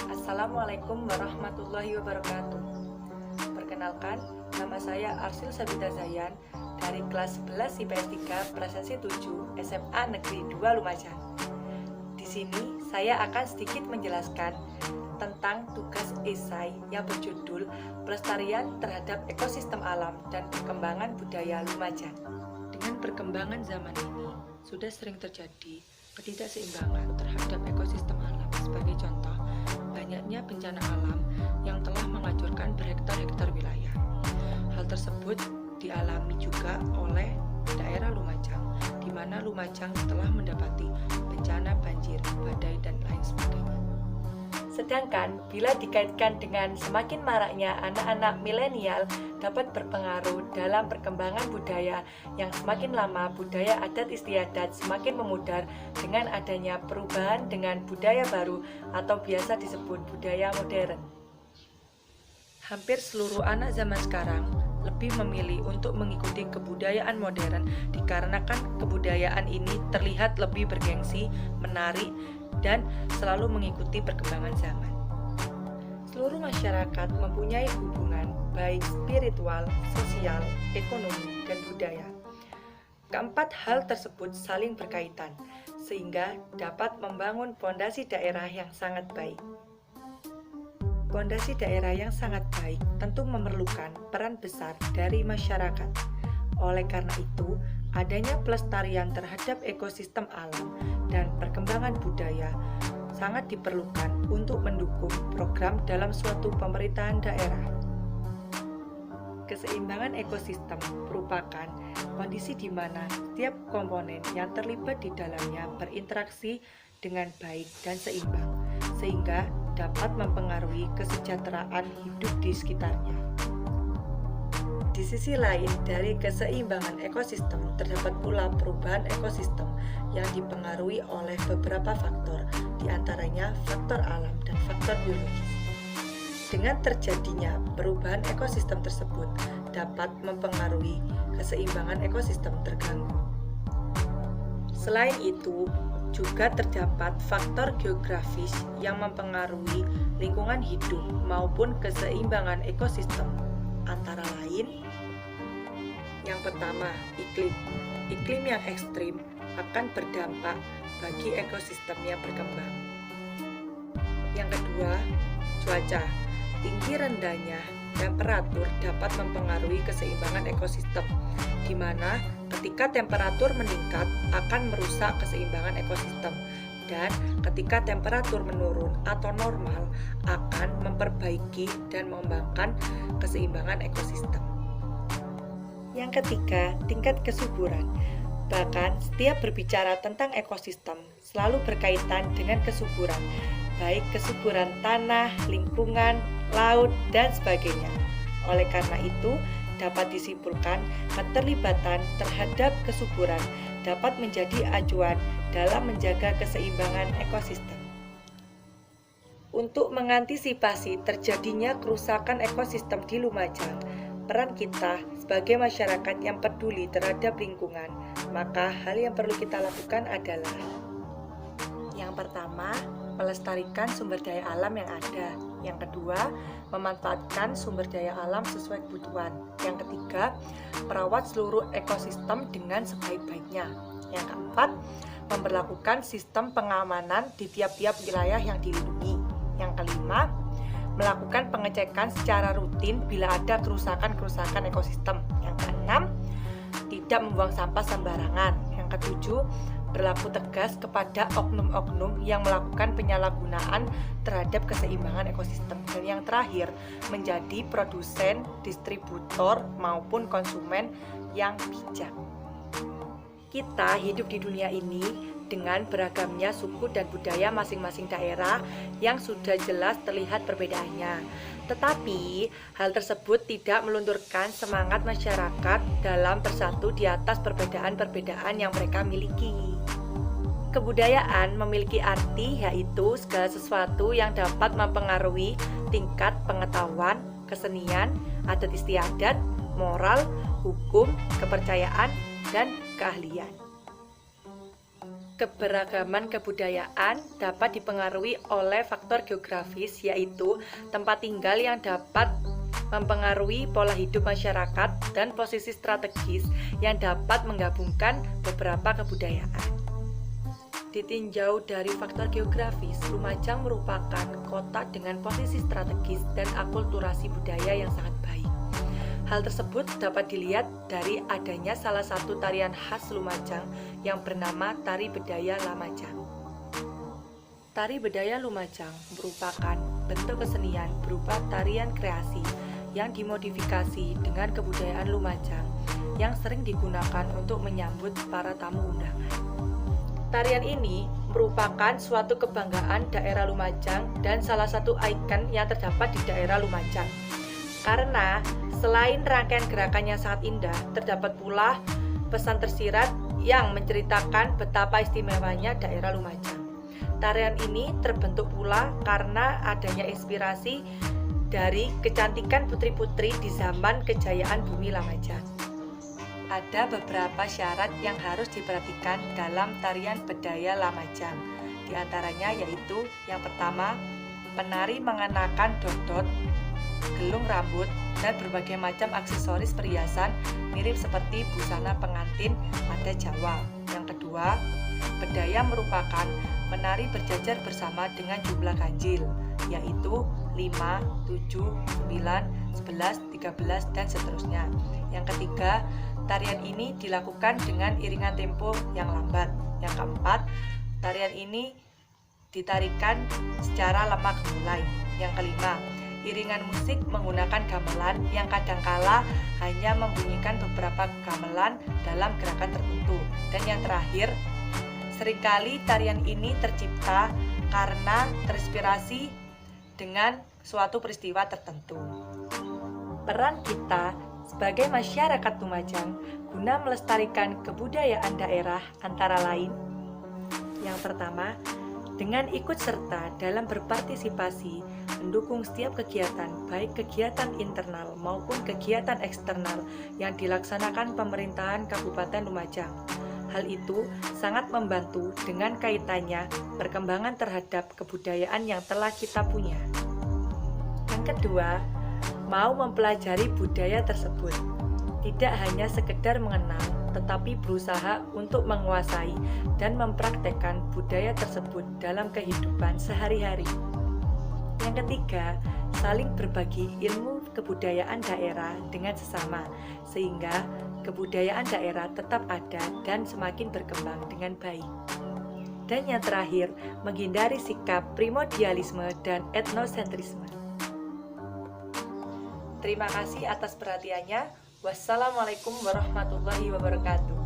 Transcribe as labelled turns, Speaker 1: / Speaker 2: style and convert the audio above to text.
Speaker 1: Assalamualaikum warahmatullahi wabarakatuh. Perkenalkan, nama saya Arsil Sabita Zayan dari kelas 11 IPS 3 Prasasti 7 SMA Negeri 2 Lumajang. Di sini saya akan sedikit menjelaskan tentang tugas esai yang berjudul Pelestarian terhadap Ekosistem Alam dan Perkembangan Budaya Lumajang. Dengan perkembangan zaman ini, sudah sering terjadi ketidakseimbangan terhadap ekosistem alam. Sebagai contoh, banyaknya bencana alam yang telah menghancurkan berhektar-hektar wilayah. Hal tersebut dialami juga oleh daerah Lumajang, di mana Lumajang telah mendapati bencana banjir, badai, dan lain sebagainya. Sedangkan bila dikaitkan dengan semakin maraknya anak-anak milenial dapat berpengaruh dalam perkembangan budaya yang semakin lama budaya adat istiadat semakin memudar dengan adanya perubahan dengan budaya baru atau biasa disebut budaya modern. Hampir seluruh anak zaman sekarang lebih memilih untuk mengikuti kebudayaan modern dikarenakan kebudayaan ini terlihat lebih bergengsi, menarik, dan selalu mengikuti perkembangan zaman. Seluruh masyarakat mempunyai hubungan baik spiritual, sosial, ekonomi, dan budaya. Keempat hal tersebut saling berkaitan, sehingga dapat membangun fondasi daerah yang sangat baik. Fondasi daerah yang sangat baik tentu memerlukan peran besar dari masyarakat. Oleh karena itu, adanya pelestarian terhadap ekosistem alam dan perkembangan budaya sangat diperlukan untuk mendukung program dalam suatu pemerintahan daerah. Keseimbangan ekosistem merupakan kondisi di mana setiap komponen yang terlibat di dalamnya berinteraksi dengan baik dan seimbang, sehingga dapat mempengaruhi kesejahteraan hidup di sekitarnya. Di sisi lain, dari keseimbangan ekosistem terdapat pula perubahan ekosistem yang dipengaruhi oleh beberapa faktor, diantaranya faktor alam dan faktor biologis. Dengan terjadinya perubahan ekosistem tersebut dapat mempengaruhi keseimbangan ekosistem terganggu. Selain itu, juga terdapat faktor geografis yang mempengaruhi lingkungan hidup maupun keseimbangan ekosistem. Antara lain, yang pertama, iklim. Iklim yang ekstrim akan berdampak bagi ekosistem yang berkembang. Yang kedua, cuaca. Tinggi rendahnya temperatur dapat mempengaruhi keseimbangan ekosistem, di mana ketika temperatur meningkat akan merusak keseimbangan ekosistem, dan ketika temperatur menurun atau normal akan memperbaiki dan mengembangkan keseimbangan ekosistem. Yang ketiga, tingkat kesuburan. Bahkan setiap berbicara tentang ekosistem selalu berkaitan dengan kesuburan, baik kesuburan tanah, lingkungan, laut, dan sebagainya. Oleh karena itu, dapat disimpulkan keterlibatan terhadap kesuburan dapat menjadi acuan dalam menjaga keseimbangan ekosistem. Untuk mengantisipasi terjadinya kerusakan ekosistem di Lumajang, peran kita sebagai masyarakat yang peduli terhadap lingkungan, maka hal yang perlu kita lakukan adalah: yang pertama, melestarikan sumber daya alam yang ada. Yang kedua, memanfaatkan sumber daya alam sesuai kebutuhan. Yang ketiga, merawat seluruh ekosistem dengan sebaik-baiknya. Yang keempat, memberlakukan sistem pengamanan di tiap-tiap wilayah yang dilindungi. Yang kelima, melakukan pengecekan secara rutin bila ada kerusakan-kerusakan ekosistem. Yang keenam, tidak membuang sampah sembarangan. Yang ketujuh, berlaku tegas kepada oknum-oknum yang melakukan penyalahgunaan terhadap keseimbangan ekosistem. Dan yang terakhir, menjadi produsen, distributor, maupun konsumen yang bijak. Kita hidup di dunia ini dengan beragamnya suku dan budaya masing-masing daerah yang sudah jelas terlihat perbedaannya. Tetapi, hal tersebut tidak melunturkan semangat masyarakat dalam bersatu di atas perbedaan-perbedaan yang mereka miliki. Kebudayaan memiliki arti yaitu segala sesuatu yang dapat mempengaruhi tingkat pengetahuan, kesenian, adat istiadat, moral, hukum, kepercayaan, dan keahlian. Keberagaman kebudayaan dapat dipengaruhi oleh faktor geografis, yaitu tempat tinggal yang dapat mempengaruhi pola hidup masyarakat dan posisi strategis yang dapat menggabungkan beberapa kebudayaan. Ditinjau dari faktor geografis, Lumajang merupakan kota dengan posisi strategis dan akulturasi budaya yang sangat baik. Hal tersebut dapat dilihat dari adanya salah satu tarian khas Lumajang yang bernama Tari Bedaya Lamajang. Tari Bedaya Lumajang merupakan bentuk kesenian berupa tarian kreasi yang dimodifikasi dengan kebudayaan Lumajang yang sering digunakan untuk menyambut para tamu undangan. Tarian ini merupakan suatu kebanggaan daerah Lumajang dan salah satu ikon yang terdapat di daerah Lumajang. Karena selain rangkaian gerakan yang sangat indah, terdapat pula pesan tersirat yang menceritakan betapa istimewanya daerah Lumajang. Tarian ini terbentuk pula karena adanya inspirasi dari kecantikan putri-putri di zaman kejayaan bumi Lamajang. Ada beberapa syarat yang harus diperhatikan dalam tarian Bedaya Lamajang. Di antaranya yaitu yang pertama, penari mengenakan dodot, gelung rambut, dan berbagai macam aksesoris perhiasan mirip seperti busana pengantin adat Jawa. Yang kedua, bedaya merupakan menari berjajar bersama dengan jumlah ganjil, yaitu 5, 7, 9, 11, 13, dan seterusnya. Yang ketiga, tarian ini dilakukan dengan iringan tempo yang lambat. Yang keempat, tarian ini ditarikan secara lemah gemulai. Yang kelima, iringan musik menggunakan gamelan yang kadangkala hanya membunyikan beberapa gamelan dalam gerakan tertentu. Dan yang terakhir, seringkali tarian ini tercipta karena terinspirasi dengan suatu peristiwa tertentu. Peran kita sebagai masyarakat Lumajang guna melestarikan kebudayaan daerah antara lain: yang pertama, dengan ikut serta dalam berpartisipasi mendukung setiap kegiatan, baik kegiatan internal maupun kegiatan eksternal yang dilaksanakan pemerintahan Kabupaten Lumajang. Hal itu sangat membantu dengan kaitannya perkembangan terhadap kebudayaan yang telah kita punya. Yang kedua, mau mempelajari budaya tersebut. Tidak hanya sekedar mengenal, tetapi berusaha untuk menguasai dan mempraktekkan budaya tersebut dalam kehidupan sehari-hari. Yang ketiga, saling berbagi ilmu kebudayaan daerah dengan sesama, sehingga kebudayaan daerah tetap ada dan semakin berkembang dengan baik. Dan yang terakhir, menghindari sikap primordialisme dan etnosentrisme. Terima kasih atas perhatiannya. Wassalamualaikum warahmatullahi wabarakatuh.